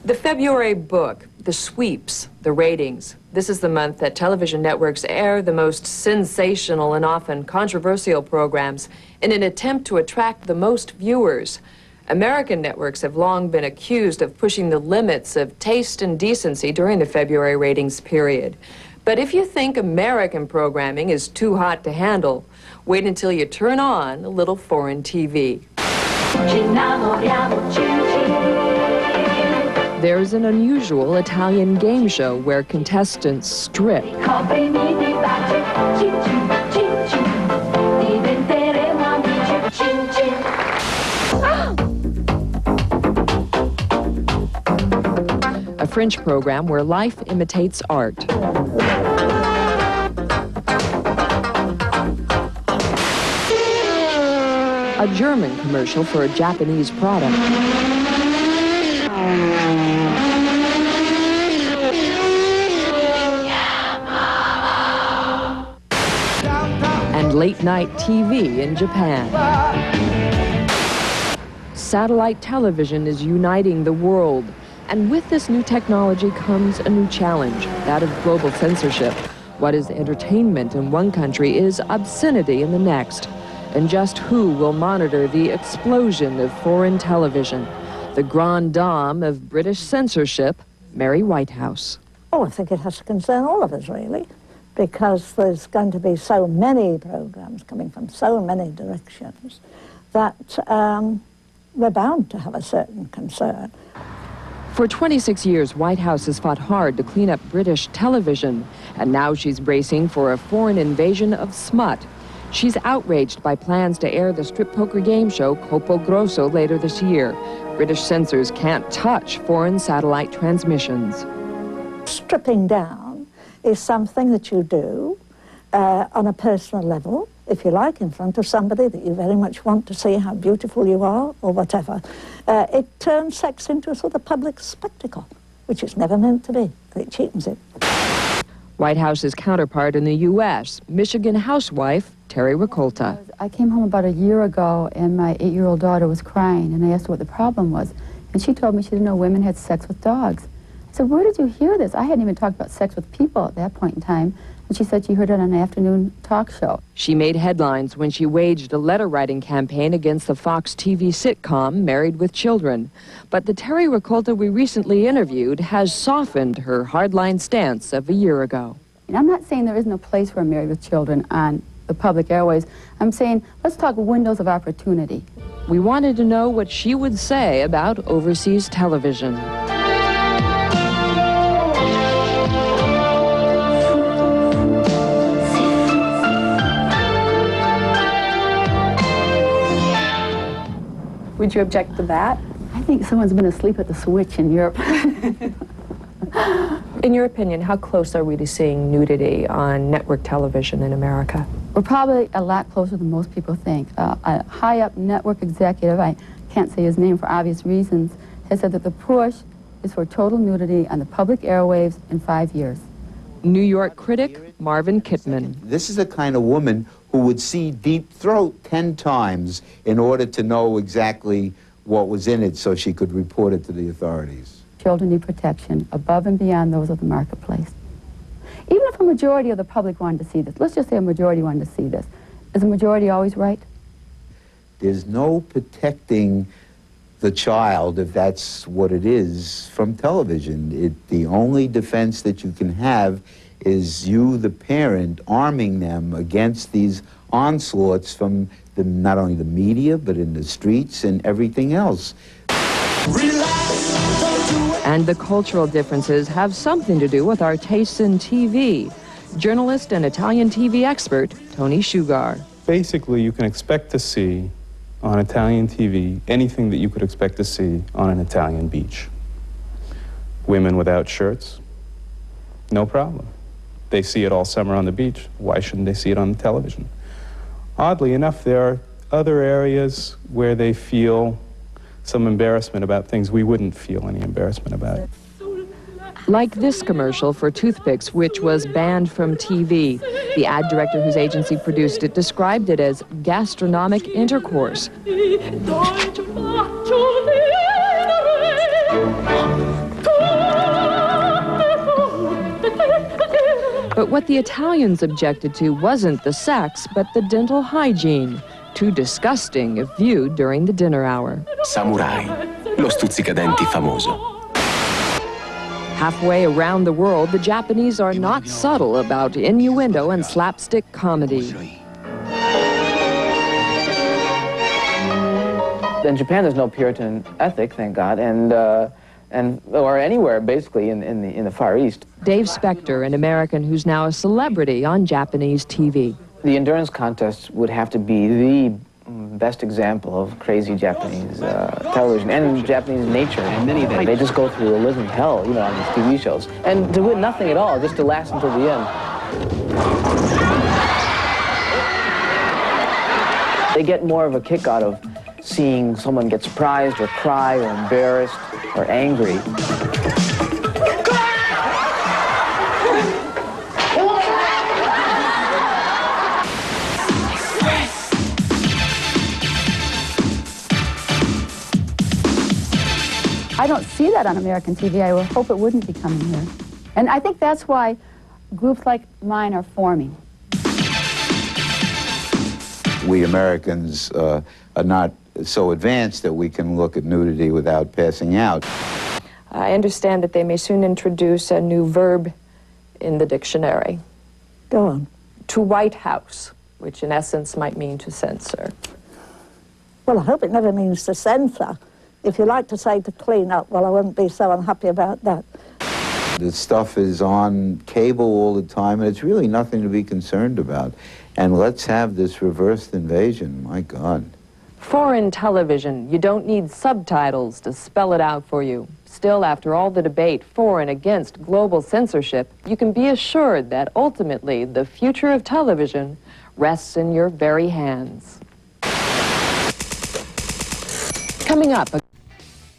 The February book, the sweeps, the ratings. This is the month that television networks air the most sensational and often controversial programs in an attempt to attract the most viewers. American networks have long been accused of pushing the limits of taste and decency during the February ratings period. But if you think American programming is too hot to handle, wait until you turn on a little foreign TV. There's an unusual Italian game show where contestants strip. A French program where life imitates art. A German commercial for a Japanese product. And late-night TV in Japan. Satellite television is uniting the world. And with this new technology comes a new challenge, that of global censorship. What is entertainment in one country is obscenity in the next. And just who will monitor the explosion of foreign television? The grande dame of British censorship, Mary Whitehouse. Oh, I think it has to concern all of us, really, because there's going to be so many programs coming from so many directions that we're bound to have a certain concern. For 26 years, Whitehouse has fought hard to clean up British television, and now she's bracing for a foreign invasion of smut. She's outraged by plans to air the strip poker game show Colpo Grosso later this year. British censors can't touch foreign satellite transmissions. Stripping down is something that you do on a personal level, if you like, in front of somebody that you very much want to see how beautiful you are or whatever. It turns sex into a sort of public spectacle, which it's never meant to be. It cheapens it. Whitehouse's counterpart in the U.S., Michigan housewife Terry Rakolta. I came home about a year ago and my 8-year-old daughter was crying, and I asked her what the problem was. And she told me she didn't know women had sex with dogs. I said, where did you hear this? I hadn't even talked about sex with people at that point in time. And she said she heard it on an afternoon talk show. She made headlines when she waged a letter-writing campaign against the Fox TV sitcom Married with Children. But the Terry Rakolta we recently interviewed has softened her hardline stance of a year ago. And I'm not saying there is no place for Married with Children on the public airways. I'm saying let's talk windows of opportunity. We wanted to know what she would say about overseas television. Would you object to that? I think someone's been asleep at the switch in Europe. In your opinion, how close are we to seeing nudity on network television in America? We're probably a lot closer than most people think. A high-up network executive, I can't say his name for obvious reasons, has said that the push is for total nudity on the public airwaves in 5 years. New York critic Marvin Kittman. This is the kind of woman who would see Deep Throat 10 times in order to know exactly what was in it so she could report it to the authorities. Children need protection above and beyond those of the marketplace. Even if a majority of the public wanted to see this, let's just say a majority wanted to see this, is the majority always right? There's no protecting the child, if that's what it is, from television. The only defense that you can have is you, the parent, arming them against these onslaughts from not only the media, but in the streets and everything else. And the cultural differences have something to do with our tastes in TV. Journalist and Italian TV expert, Tony Sugar. Basically, you can expect to see on Italian TV anything that you could expect to see on an Italian beach. Women without shirts, no problem. They see it all summer on the beach. Why shouldn't they see it on the television? Oddly enough, there are other areas where they feel some embarrassment about things we wouldn't feel any embarrassment about. Like this commercial for toothpicks, which was banned from TV. The ad director whose agency produced it described it as gastronomic intercourse. But what the Italians objected to wasn't the sex, but the dental hygiene. Too disgusting if viewed during the dinner hour. Samurai, lo stuzzicadenti famoso. Halfway around the world, the Japanese are not subtle about innuendo and slapstick comedy. In Japan, there's no Puritan ethic, thank God, or anywhere basically in the Far East. Dave Spector, an American who's now a celebrity on Japanese TV. The endurance contest would have to be the best example of crazy Japanese television and Japanese nature. And many of them, they just go through a living hell, you know, on these TV shows. And to win nothing at all, just to last until the end. They get more of a kick out of seeing someone get surprised or cry or embarrassed or angry. I don't see that on American TV. I would hope it wouldn't be coming here. And I think that's why groups like mine are forming. We Americans are not so advanced that we can look at nudity without passing out. I understand that they may soon introduce a new verb in the dictionary. Go on. To Whitehouse, which in essence might mean to censor. Well, I hope it never means to censor. If you like to say to clean up, well, I wouldn't be so unhappy about that. The stuff is on cable all the time, and it's really nothing to be concerned about. And let's have this reversed invasion, my God. Foreign television, you don't need subtitles to spell it out for you. Still, after all the debate for and against global censorship, you can be assured that ultimately the future of television rests in your very hands. Coming up,